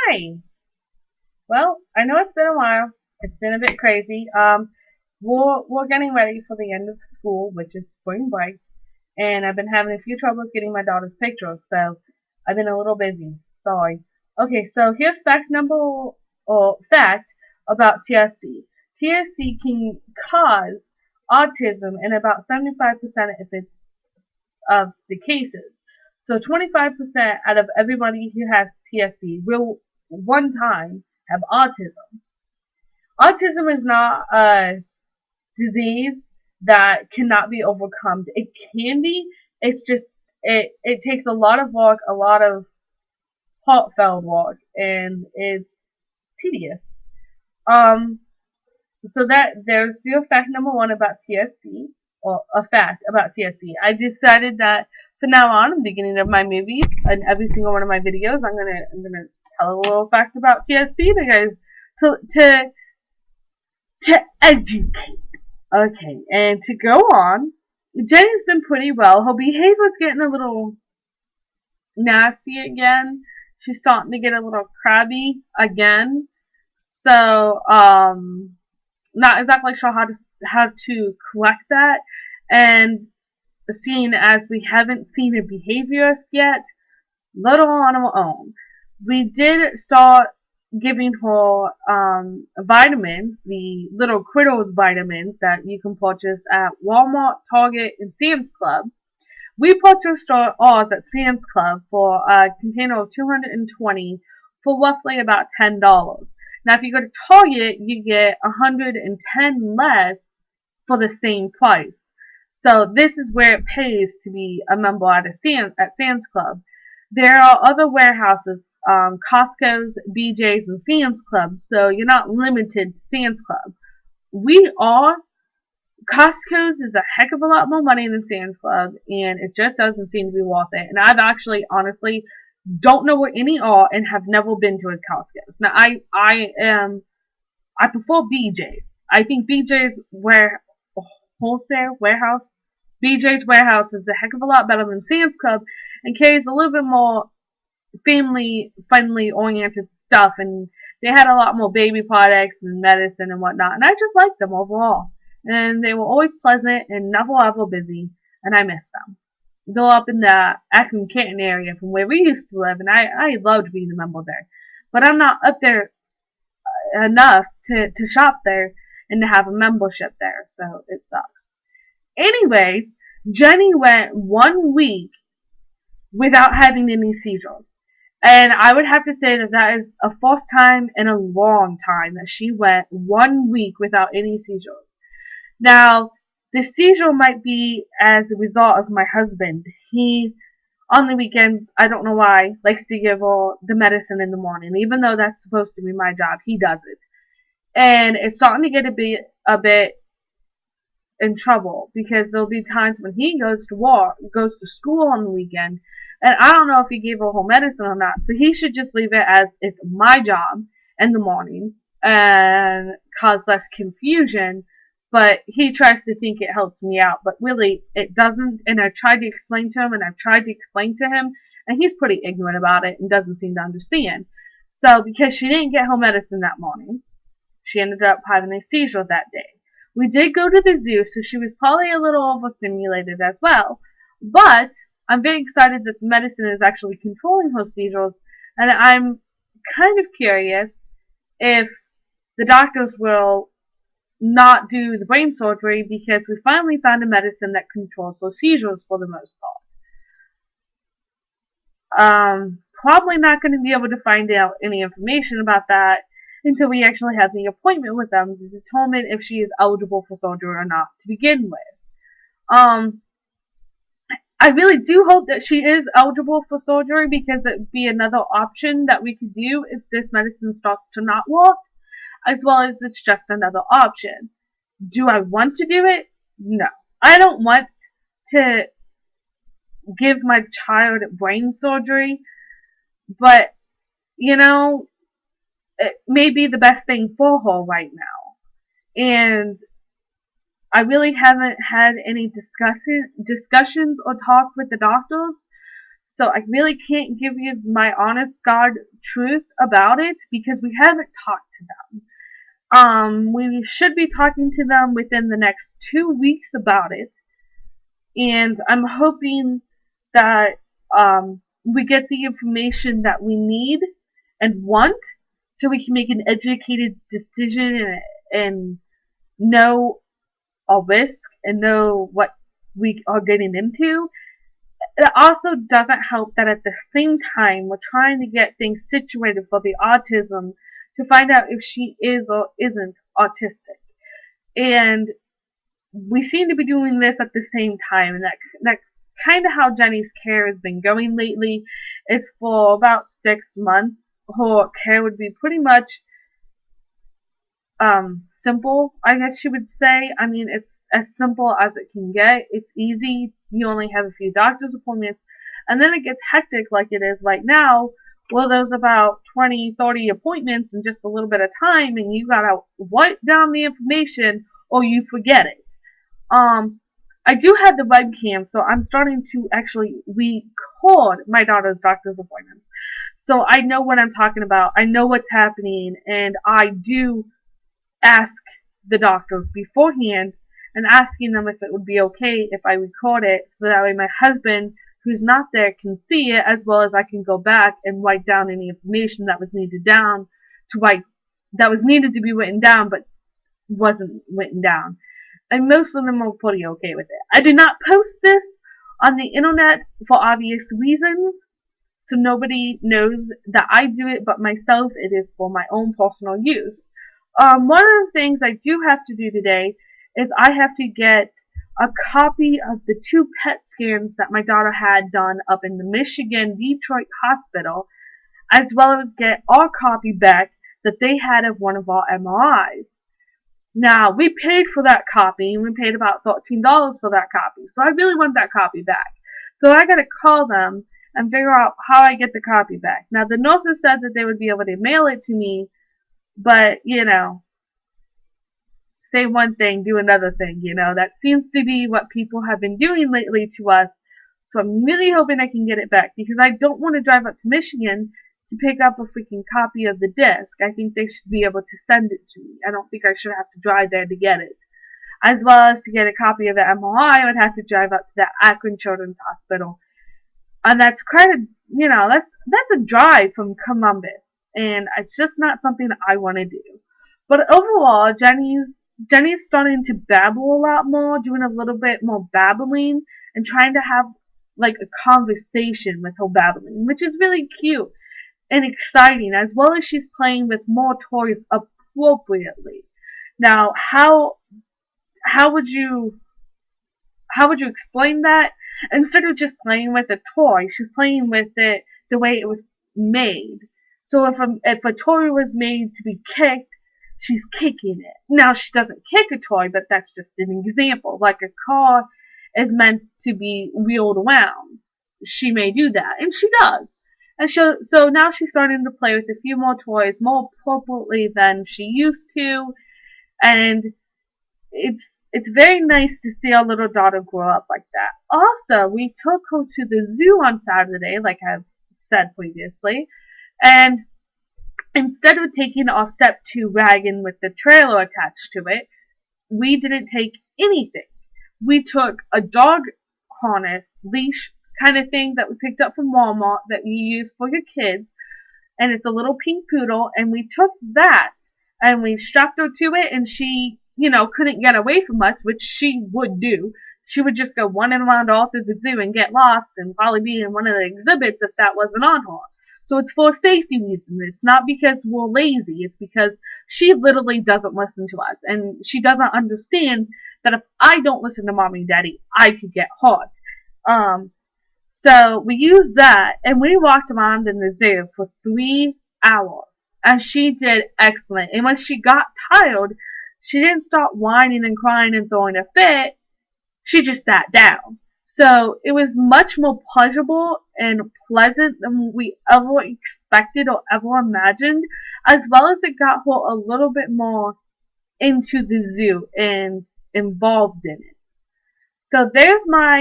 Hi. Well, I know it's been a while. It's been a bit crazy. We're getting ready for the end of school, which is spring break, and I've been having a few troubles getting my daughter's pictures, so I've been a little busy. Sorry. Okay, so here's fact about TSC. TSC can cause autism in about 75% of the cases. So 25% out of everybody who has TSC will one time have autism. Autism is not a disease that cannot be overcome. It can be. It's just it takes a lot of work, a lot of heartfelt work, and it's tedious. Um, so that there's your fact number one about TSC, or a fact about TSC. I decided that from now on, in the beginning of my movies and every single one of my videos, I'm gonna tell a little fact about TSC to guys to educate. Okay, and to go on, Jenny's been pretty well. Her behavior's getting a little nasty again. She's starting to get a little crabby again. So, not exactly sure how to correct that. And seeing as we haven't seen her behavior yet, little on our own. We did start giving her vitamins, the little Crittles vitamins that you can purchase at Walmart, Target, and Sam's Club. We purchased ours at Sam's Club for a container of 220 for roughly about $10. Now, if you go to Target, you get 110 less for the same price. So this is where it pays to be a member at Sam's Club. There are other warehouses, Costco's, BJ's, and Sam's Club, so you're not limited to Sam's Club. We are. Costco's is a heck of a lot more money than Sam's Club, and it just doesn't seem to be worth it. And I've actually, honestly, don't know where any are and have never been to a Costco's. Now, I prefer BJ's. I think BJ's wholesale warehouse. BJ's warehouse is a heck of a lot better than Sam's Club and carries a little bit more family friendly oriented stuff, and they had a lot more baby products and medicine and whatnot, and I just liked them overall. And they were always pleasant and never ever busy, and I miss them. They're up in the Akron Canton area from where we used to live, and I loved being a member there. But I'm not up there enough to shop there and to have a membership there, so it sucks. Anyways, Jenny went 1 week without having any seizures. And I would have to say that that is a first time in a long time that she went 1 week without any seizures. Now, the seizure might be as a result of my husband. He, on the weekends, I don't know why, likes to give her the medicine in the morning. Even though that's supposed to be my job, he does it. And it's starting to get a bit in trouble because there'll be times when he goes to school on the weekend, and I don't know if he gave her whole medicine or not. So he should just leave it as it's my job in the morning and cause less confusion. But he tries to think it helps me out, but really it doesn't. And I've tried to explain to him, and he's pretty ignorant about it and doesn't seem to understand. So because she didn't get her medicine that morning, she ended up having a seizure that day. We did go to the zoo, so she was probably a little overstimulated as well. But I'm very excited that the medicine is actually controlling her seizures, and I'm kind of curious if the doctors will not do the brain surgery because we finally found a medicine that controls her seizures for the most part. Probably not going to be able to find out any information about that until we actually have the appointment with them to determine if she is eligible for surgery or not to begin with. I really do hope that she is eligible for surgery because it would be another option that we could do if this medicine starts to not work, as well as it's just another option. Do I want to do it? No. I don't want to give my child brain surgery, but, you know, it may be the best thing for her right now. And I really haven't had any discussions or talks with the doctors. So I really can't give you my honest God truth about it because we haven't talked to them. We should be talking to them within the next 2 weeks about it, and I'm hoping that we get the information that we need and want so we can make an educated decision and know our risk and know what we are getting into. It also doesn't help that at the same time we're trying to get things situated for the autism to find out if she is or isn't autistic. And we seem to be doing this at the same time, and that's kind of how Jenny's care has been going lately. It's for about 6 months. Her care would be pretty much simple, I guess you would say. I mean, it's as simple as it can get. It's easy. You only have a few doctor's appointments, and then it gets hectic like it is right now. Well, there's about 20, 30 appointments in just a little bit of time, and you gotta write down the information or you forget it. Um, I do have the webcam, so I'm starting to actually record my daughter's doctor's appointments. So I know what I'm talking about. I know what's happening, and I do ask the doctors beforehand and asking them if it would be okay if I record it so that way my husband, who's not there, can see it, as well as I can go back and write down any information that was needed to be written down but wasn't written down. And most of them are pretty okay with it. I did not post this on the internet for obvious reasons, so nobody knows that I do it but myself. It is for my own personal use. One of the things I do have to do today is I have to get a copy of the 2 PET scans that my daughter had done up in the Michigan Detroit hospital, as well as get our copy back that they had of one of our MRIs. Now, we paid for that copy, and we paid about $13 for that copy, so I really want that copy back. So I gotta call them and figure out how I get the copy back. Now, the nurses said that they would be able to mail it to me, but, say one thing, do another thing, that seems to be what people have been doing lately to us, so I'm really hoping I can get it back, because I don't want to drive up to Michigan to pick up a freaking copy of the disc. I think they should be able to send it to me. I don't think I should have to drive there to get it. As well as to get a copy of the MRI, I would have to drive up to the Akron Children's Hospital. And that's quite a, that's a drive from Columbus. And it's just not something I want to do. But overall, Jenny's starting to babble a lot more, doing a little bit more babbling, and trying to have like a conversation with her babbling, which is really cute and exciting, as well as she's playing with more toys appropriately. Now, how would you explain that? Instead of just playing with a toy, she's playing with it the way it was made. So if a toy was made to be kicked, she's kicking it. Now, she doesn't kick a toy, but that's just an example. Like a car is meant to be wheeled around. She may do that, and she does. And so now she's starting to play with a few more toys more appropriately than she used to, and it's very nice to see our little daughter grow up like that. Also, we took her to the zoo on Saturday, like I've said previously, and instead of taking our step 2 wagon with the trailer attached to it, we didn't take anything. We took a dog harness, leash kind of thing that we picked up from Walmart that you use for your kids, and it's a little pink poodle, and we took that and we strapped her to it, and she, couldn't get away from us, which she would do. She would just go running around all through the zoo and get lost and probably be in one of the exhibits if that wasn't on her. So it's for safety reasons. It's not because we're lazy. It's because she literally doesn't listen to us, and she doesn't understand that if I don't listen to mommy and daddy, I could get hurt. So we used that, and we walked around in the zoo for 3 hours, and she did excellent. And when she got tired, she didn't start whining and crying and throwing a fit. She just sat down. So it was much more pleasurable and pleasant than we ever expected or ever imagined, as well as it got her a little bit more into the zoo and involved in it. So there's my